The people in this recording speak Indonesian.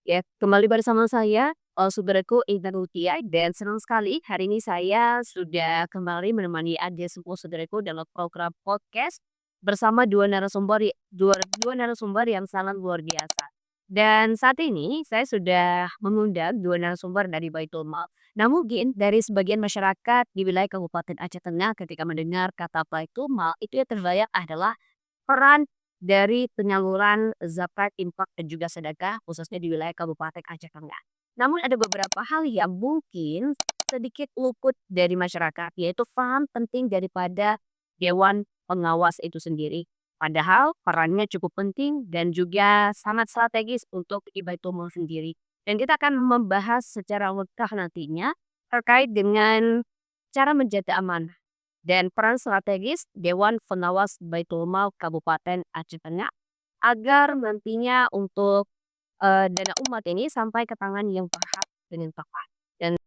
Ya, kembali bersama saya, saudaraku Intan Mutia dan senang sekali hari ini saya sudah kembali menemani adik sepupu saudaraku dalam program podcast bersama dua narasumber yang sangat luar biasa. Dan saat ini saya sudah mengundang dua narasumber dari Baitul Mal. Nah, mungkin dari sebagian masyarakat di wilayah Kabupaten Aceh Tengah ketika mendengar kata Baitul Mal itu yang terbayang adalah peran dari penyaluran zakat, infak, dan juga sedekah khususnya di wilayah Kabupaten Aceh Tengah. Namun ada beberapa hal yang mungkin sedikit luput dari masyarakat, yaitu paham penting daripada Dewan Pengawas itu sendiri. Padahal perannya cukup penting dan juga sangat strategis untuk di Baitul Mal sendiri. Dan kita akan membahas secara lengkap nantinya terkait dengan cara menjaga amanah dan peran strategis Dewan Pengawas Baitul Mal Kabupaten Aceh Tengah agar nantinya untuk, dana umat ini sampai ke tangan yang berhak dengan tepat. Dan